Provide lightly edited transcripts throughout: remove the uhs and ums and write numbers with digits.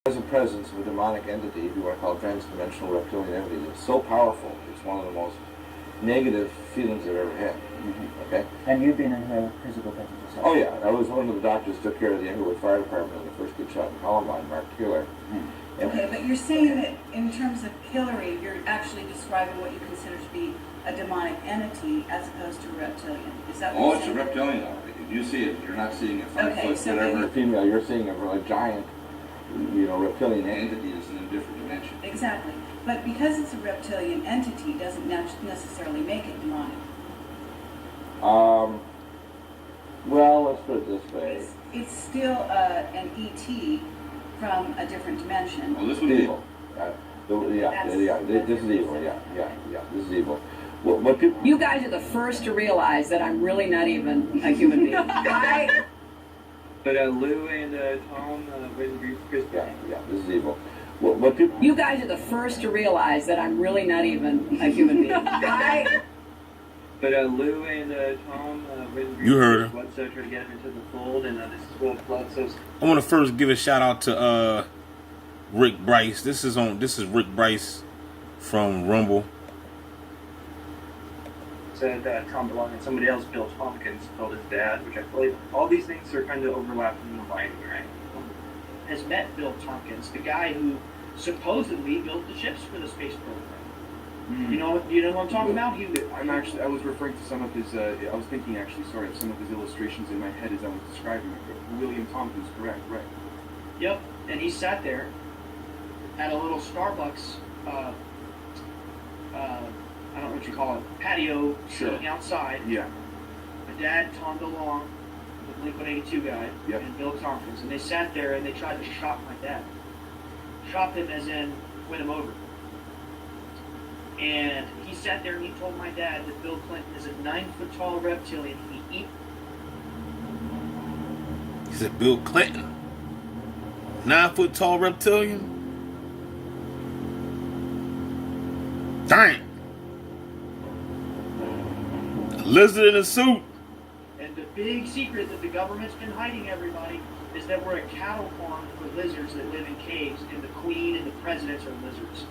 present presence of a demonic entity, if you want to call it transdimensional reptilian entity, it's so powerful. It's one of the most negative feelings I've ever had. Okay? And you've been in her physical presence yourself? Oh yeah, I was one of the doctors who took care of the Englewood Fire Department when the first kid shot in Columbine, Mark Keeler. Okay, but you're saying that in terms of Hillary, you're actually describing what you consider to be a demonic entity as opposed to reptilian. Is that what Oh, you're it's a saying? reptilian. If you see it, you're not seeing a 5 Okay, foot, so whatever then- female. You're seeing a giant, reptilian entity that's in a different dimension. Exactly. But because it's a reptilian entity doesn't necessarily make it demonic. Well, let's put it this way. It's still an ET from a different dimension. Well, this was evil. This is evil. Yeah. This is evil. What people? You guys are the first to realize that I'm really not even a human being. But Lou and Tom, Chris. Yeah. This is evil. What people? You guys are the first to realize that I'm really not even a human being. But Lou and Tom, You heard her. So try to get him into the fold, and this is what Blood so. I want to first give a shout out to Rick Bryce. This is Rick Bryce from Rumble. Said Tom DeLonge and somebody else, Bill Tompkins, killed his dad, which I believe all these things are kind of overlapping in the line, right? Has met Bill Tompkins, the guy who supposedly built the ships for the space program. You know what I'm talking about? I was referring to some of his, I was thinking actually, sorry, of some of his illustrations in my head as I was describing it. William Tompkins, correct, right. Yep, and he sat there at a little Starbucks, I don't know what you call it, patio, sitting outside. Yeah. My dad, Tom DeLonge, the Blink-182 guy, Yep. and Bill Tompkins, and they sat there and they tried to shop my dad. Shop him as in win him over. And he sat there and he told my dad that Bill Clinton is a 9-foot tall reptilian. He said Bill Clinton, 9-foot tall reptilian. Dang. A lizard in a suit. And the big secret that the government's been hiding everybody is that we're a cattle farm for lizards that live in caves, and the queen and the presidents are lizards.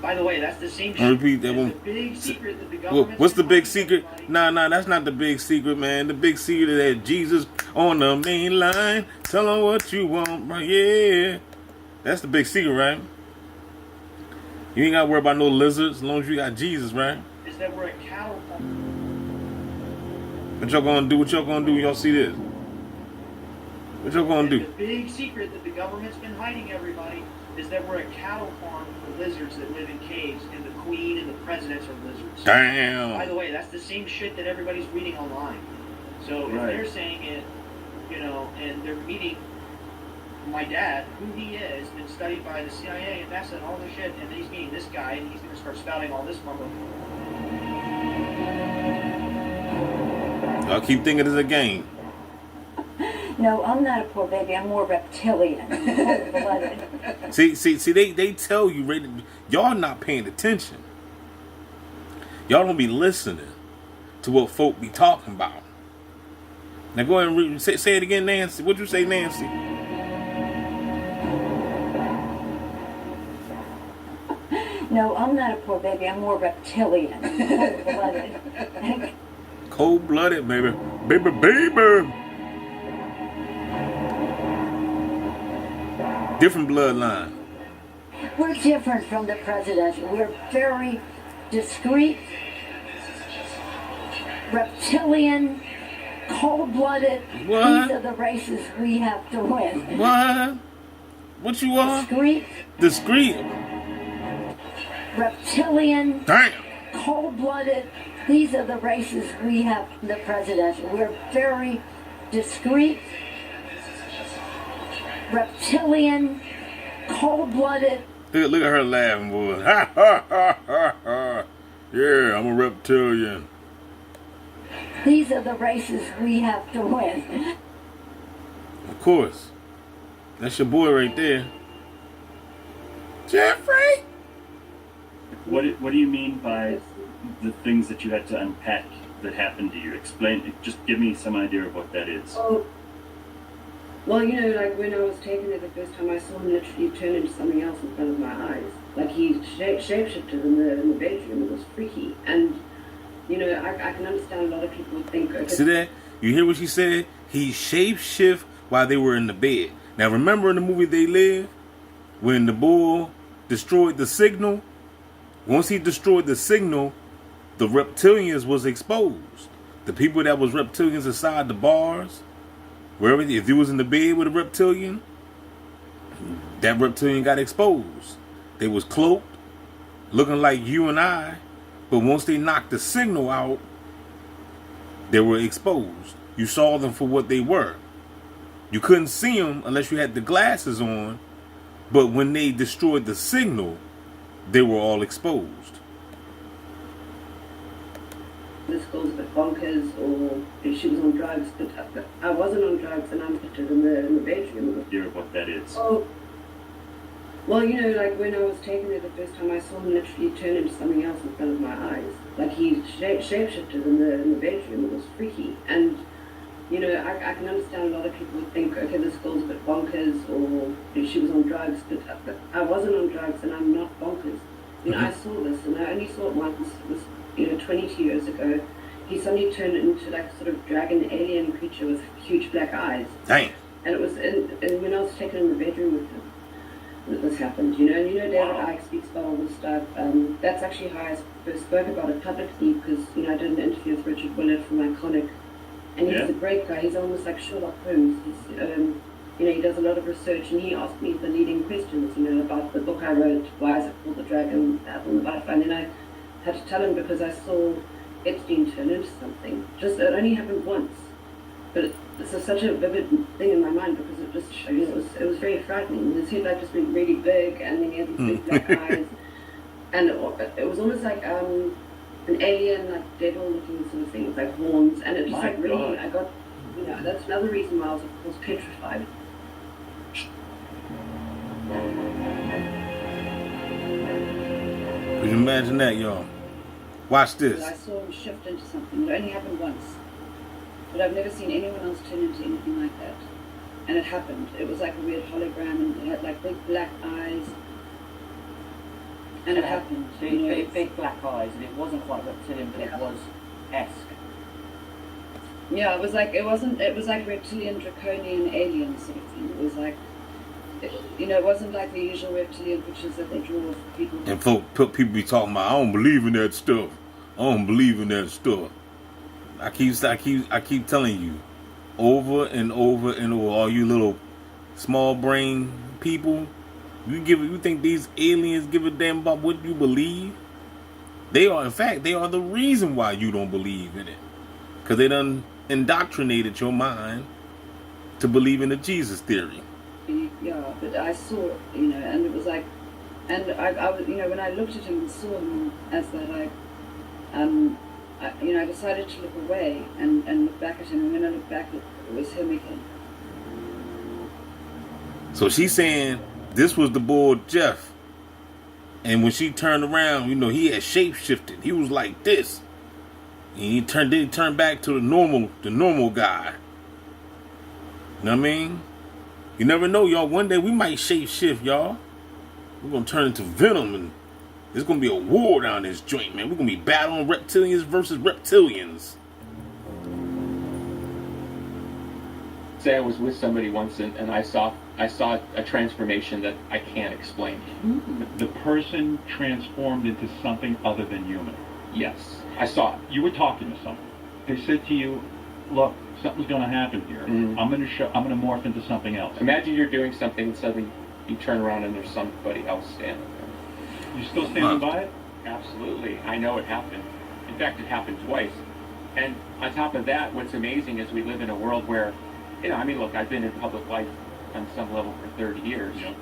By the way, that's the same shit. Repeat that one. The big secret that the government. What's the big secret? Nah, that's not the big secret, man. The big secret is that Jesus on the main line. Tell him what you want, right? Yeah. That's the big secret, right? You ain't got to worry about no lizards as long as you got Jesus, right? Is that we're a cattle farm. What y'all gonna do? What y'all gonna do when y'all see this? What y'all gonna do? The big secret that the government's been hiding everybody is that we're a cattle farm for lizards that live in caves, and the queen and the presidents are lizards. Damn. By the way, that's the same shit that everybody's reading online. So if they're saying it, and they're meeting my dad, who he is, been studied by the CIA and NASA and all this shit, and he's meeting this guy, and he's going to start spouting all this mumbo. Y'all keep thinking it's a game. No, I'm not a poor baby. I'm more reptilian. Cold-blooded. See, they tell you, y'all not paying attention. Y'all don't be listening to what folk be talking about. Now go ahead and say it again, Nancy. What'd you say, Nancy? No, I'm not a poor baby. I'm more reptilian. Cold-blooded. Cold-blooded, baby. Baby. Different bloodline. We're different from the president. We're very discreet, reptilian, cold-blooded. What? These are the races we have to win. What? What you are? Discreet. Reptilian. Damn. Cold-blooded. These are the races we have the president. We're very discreet, reptilian, cold-blooded. Look at her laughing, boy. Ha ha ha ha ha. Yeah, I'm a reptilian. These are the races we have to win. Of course. That's your boy right there. Jeffrey? What do you mean by the things that you had to unpack that happened to you? Explain, just give me some idea of what that is. Well, you know, like when I was taken there the first time, I saw him literally turn into something else in front of my eyes. Like he shapeshifted in the bedroom. It was freaky. And, you know, I can understand a lot of people would think, okay, See that? You hear what she said? He shapeshift while they were in the bed. Now remember in the movie They Live, when the bull destroyed the signal? Once he destroyed the signal, the reptilians was exposed. The people that was reptilians inside the bars, wherever, if you was in the bed with a reptilian, that reptilian got exposed. They was cloaked, looking like you and I, but once they knocked the signal out, they were exposed. You saw them for what they were. You couldn't see them unless you had the glasses on, but when they destroyed the signal, they were all exposed. this girl's a bit bonkers, or if she was on drugs, but I wasn't on drugs, and I'm put in the bedroom. Hear what that is. Oh, well, you know, like when I was taken there the first time, I saw him literally turn into something else in front of my eyes. Like he shapeshifted in the bedroom. It was freaky. And, you know, I can understand a lot of people would think, okay, this girl's a bit bonkers, or if she was on drugs, but I wasn't on drugs, and I'm not bonkers. You know, I saw this, and I only saw it once. It was, you know, 22 years ago. He suddenly turned into like sort of dragon alien creature with huge black eyes. Damn. And it was and when I was taken in the bedroom with him, that this happened, you know. And you know, David Icke speaks about all this stuff. That's actually how I first spoke about it publicly, because, you know, I did an interview with Richard Willett from Iconic, and he's a great guy. He's almost like Sherlock Holmes. He's, you know, he does a lot of research, and he asked me the leading questions, you know, about the book I wrote, why is it called The Dragon, the Apple and the Butterfly, and then I had to tell him because I saw Epstein turn into something. Just, it only happened once, but it's such a vivid thing in my mind, because it just, you know, it was very frightening. His head like just went really big, and then he had these big black eyes, and it was almost like an alien, like devil-looking sort of thing, with like horns, and it just like really, I got, you know, that's another reason why I was, of course, petrified. Can you imagine that, y'all? Watch this. I saw him shift into something. It only happened once, but I've never seen anyone else turn into anything like that. And it happened. It was like a weird hologram, and it had like big black eyes. And it happened. Big, You know, big black eyes, and it wasn't quite reptilian, but it was esque. yeah, it was like it was like reptilian, draconian, alien sort of thing. It was like, you know, it wasn't like the usual reptilian pictures that they draw of people. And people be talking about, I don't believe in that stuff. I don't believe in that stuff. I keep telling you, over and over and over, all you little small brain people, you think these aliens give a damn about what you believe? They are, in fact, they are the reason why you don't believe in it, because they done indoctrinated your mind to believe in the Jesus theory. Yeah, but I saw it, you know, and it was like, and I was, you know, when I looked at him and saw him as that, you know, I decided to look away and look back at him, and when I looked back, it was him again. So she's saying this was the boy Jeff, and when she turned around, you know, he had shapeshifted. He was like this, and he turned back to the normal guy. You know what I mean? You never know, y'all. One day we might shapeshift, y'all. We're gonna turn into Venom, and there's gonna be a war down this joint, man. We're gonna be battling reptilians versus reptilians. Say I was with somebody once, and I saw a transformation that I can't explain. The person transformed into something other than human. Yes, I saw it. You were talking to someone. They said to you, "Look, something's going to happen here. I'm going to morph into something else." Imagine you're doing something, and suddenly you turn around and there's somebody else standing there. You still standing by it? Absolutely. I know it happened. In fact, it happened twice. And on top of that, what's amazing is we live in a world where, you know, I mean, look, I've been in public life on some level for 30 years. Yeah.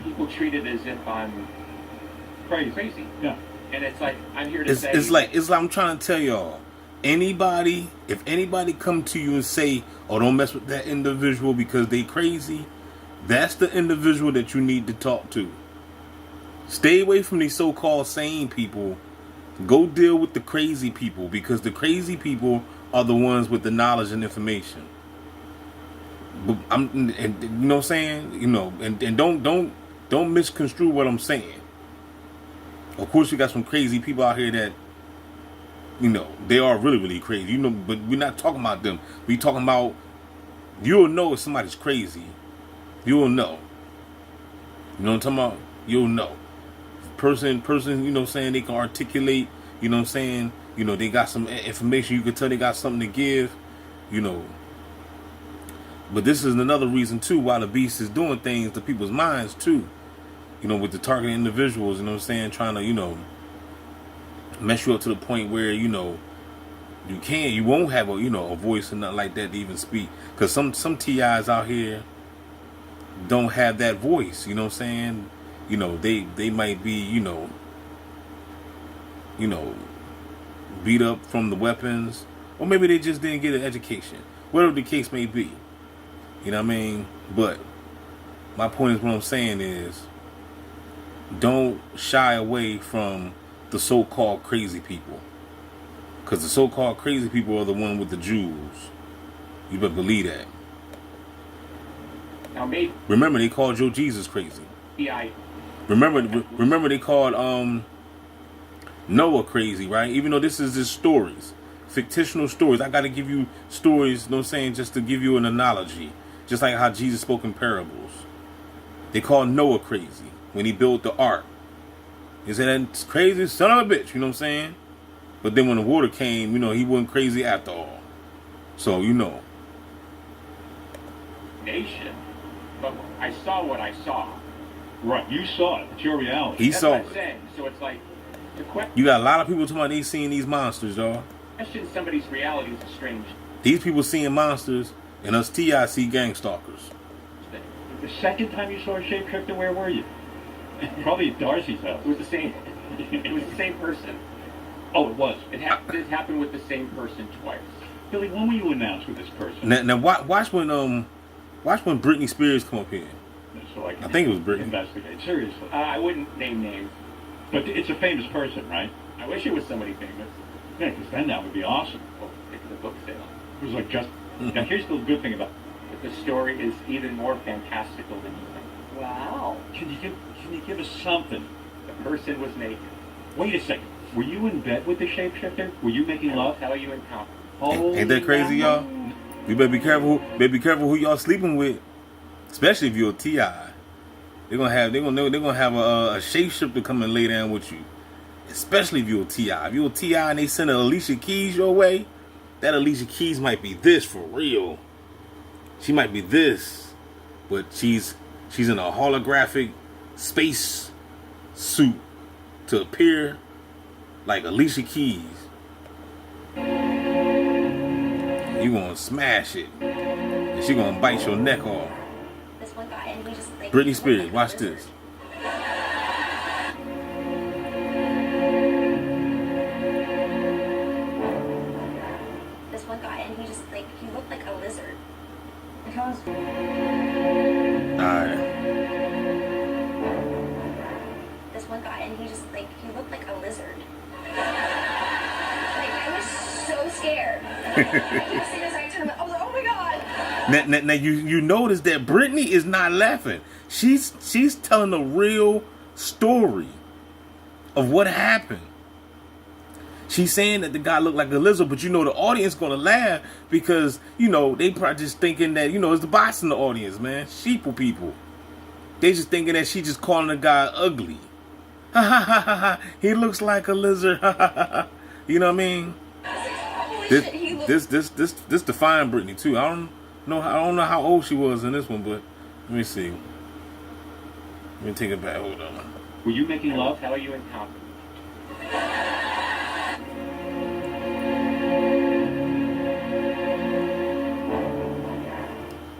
People treat it as if I'm crazy. Yeah. And it's like, I'm here to say... It's like I'm trying to tell y'all, if anybody come to you and say, oh, don't mess with that individual because they crazy, that's the individual that you need to talk to. Stay away from these so-called sane people. Go deal with the crazy people, because the crazy people are the ones with the knowledge and information. But and you know what I'm saying? You know, and don't misconstrue what I'm saying. Of course, you got some crazy people out here that, you know, they are really, really crazy. You know, but we're not talking about them. We talking about, you'll know if somebody's crazy. You'll know. You know what I'm talking about? You'll know. Person, you know what I'm saying, they can articulate, you know what I'm saying? You know, they got some information, you can tell they got something to give, you know. But this is another reason, too, why the beast is doing things to people's minds, too. You know, with the targeted individuals, you know what I'm saying, trying to, you know, mess you up to the point where, you know, you won't have a, you know, a voice or nothing like that to even speak. Because some TIs out here don't have that voice, you know what I'm saying? You know, they might be, you know, beat up from the weapons, or maybe they just didn't get an education. Whatever the case may be. You know what I mean? But my point is, what I'm saying is, don't shy away from the so-called crazy people. Because the so-called crazy people are the one with the jewels. You better believe that. Now, maybe. Remember, they called Joe Jesus crazy. Yeah. Remember they called Noah crazy, right? Even though this is just stories, fictional stories. I got to give you stories, you know what I'm saying, just to give you an analogy. Just like how Jesus spoke in parables. They called Noah crazy when he built the ark. He said, that's crazy son of a bitch, you know what I'm saying? But then when the water came, you know, he wasn't crazy after all. So, you know. Nation. But I saw what I saw. Right, you saw it. It's your reality. He That's saw what it. I'm saying. So it's like, the question. You got a lot of people talking about they seeing these monsters, y'all. Question somebody's reality is a strange These people seeing monsters, and us TI see gang stalkers. thing. The second time you saw a shapeshifter, where were you? Probably at Darcy's house. It was the same. It was the same person. Oh, it was. It happened with the same person twice. Billy, when were you announced with this person? Now watch when Britney Spears come up here. So I think it was Britney. Investigate seriously. I wouldn't name names. But it's a famous person, right? I wish it was somebody famous. Yeah, because then that would be awesome. Well, it's the book sale. It was like just. Now here's the good thing about. But the story is even more fantastical than you think. Wow. Can you give us something? The person was naked. Wait a second. Were you in bed with the shapeshifter? Were you making I will love? tell you in confidence. Ain't that crazy, y'all? You better be careful. Who y'all sleeping with, especially if you're a TI. They're gonna have a shapeshifter come and lay down with you, especially if you're a TI. If you're a TI and they send an Alicia Keys your way, that Alicia Keys might be this for real. She might be this, but she's in a holographic space suit to appear like Alicia Keys. You gonna smash it, and she gonna bite your neck off. This one guy, and he just like Britney Spears, watch this. This one guy, and he just like he looked like a lizard. Alright. This one guy, and he just like he looked like a lizard. Like I was so scared. As soon as I turned, I was like, oh my god. Now you notice that Britney is not laughing. She's telling a real story of what happened. She's saying that the guy looked like a lizard, but you know the audience gonna laugh because you know they probably just thinking that you know it's the bots in the audience, man. Sheeple people. They just thinking that she just calling the guy ugly. Ha ha ha ha ha. He looks like a lizard. Ha ha ha ha. You know what I mean? This defined Britney too. I don't know how old she was in this one, but let me see. Let me take it back. Hold on. Were you making I will love? tell you in confidence.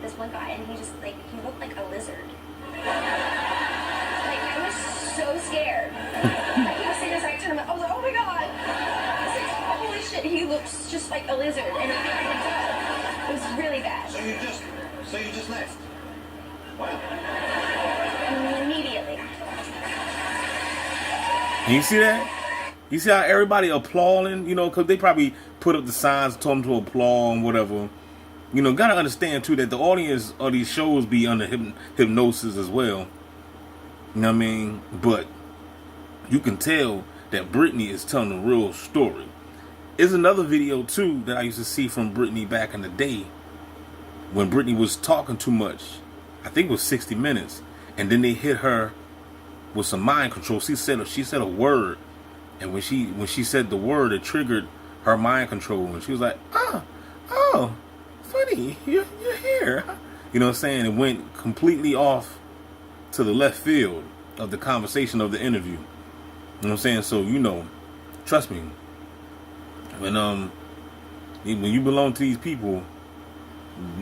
This one guy, and he just like he looked like a lizard. Like I was so scared. As soon as I turned, I was like, oh my god. I was like, holy shit, he looks just like a lizard, and I could tell. It was really bad. So you just left? Wow. Immediately. And you see that? You see how everybody applauding, you know, because they probably put up the signs, told them to applaud and whatever. You know, gotta understand too that the audience of these shows be under hypnosis as well. You know what I mean? But you can tell that Britney is telling a real story. There's another video too that I used to see from Britney back in the day when Britney was talking too much. I think it was 60 Minutes, and then they hit her with some mind control. She said a word, and when she said the word, it triggered her mind control, and she was like, oh, funny, you're here. You know what I'm saying? It went completely off to the left field of the conversation of the interview. You know what I'm saying? So, you know, trust me, when you belong to these people,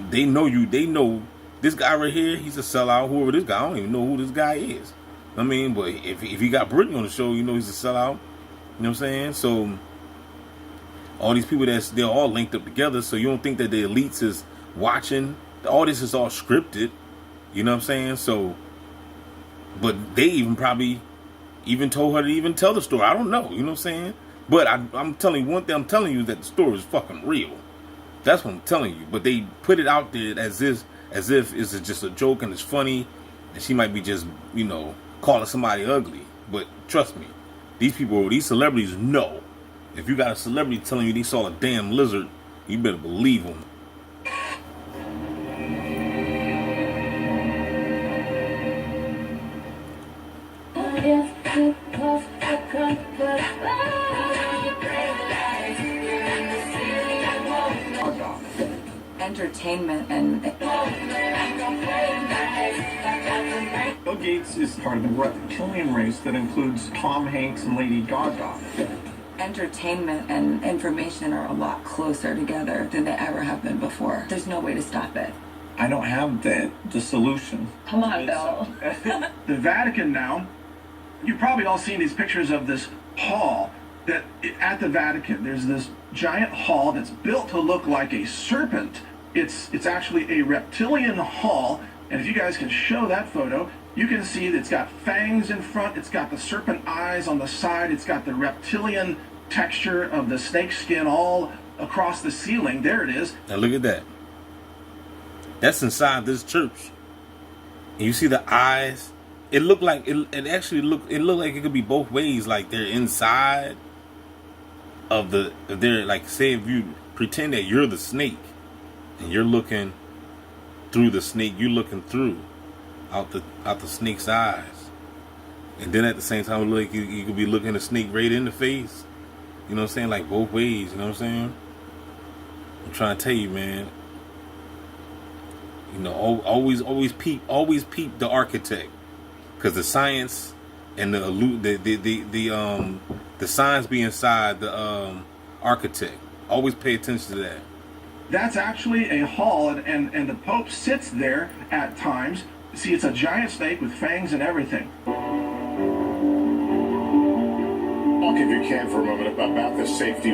they know you. They know this guy right here, he's a sellout. Whoever this guy, I don't even know who this guy is. I mean, but if he got Britney on the show, you know he's a sellout. You know what I'm saying? So all these people, they're all linked up together. So you don't think that the elites is watching? All this is all scripted. You know what I'm saying? So, but they even probably even told her to even tell the story. I don't know. You know what I'm saying? But I'm telling you one thing. I'm telling you that the story is fucking real. That's what I'm telling you. But they put it out there as if it's just a joke and it's funny, and she might be just, you know, calling somebody ugly. But trust me, these celebrities know. If you got a celebrity telling you they saw a damn lizard, you better believe them. Entertainment and Bill Gates is part of the reptilian race that includes Tom Hanks and Lady Gaga. entertainment and information are a lot closer together than they ever have been before. There's no way to stop it. I don't have the solution. Come on, Bill. The Vatican now, you've probably all seen these pictures of this hall that at the Vatican. There's this giant hall that's built to look like a serpent. It's actually a reptilian hall, and if you guys can show that photo, you can see that it's got fangs in front, it's got the serpent eyes on the side, it's got the reptilian texture of the snake skin all across the ceiling. There it is. Now look at that. That's inside this church. And you see the eyes. It looked like it looked like it could be both ways. Like they're inside of they're like, say if you pretend that you're the snake and you're looking through the snake, you're looking through out the snake's eyes, and then at the same time, like you could be looking the snake right in the face. You know what I'm saying? Like both ways. You know what I'm saying? I'm trying to tell you, man. You know, always peep the architect, because the science and the science be inside the architect. Always pay attention to that. That's actually a hall, and the Pope sits there at times. See, it's a giant snake with fangs and everything. Talk if you can for a moment about the safety.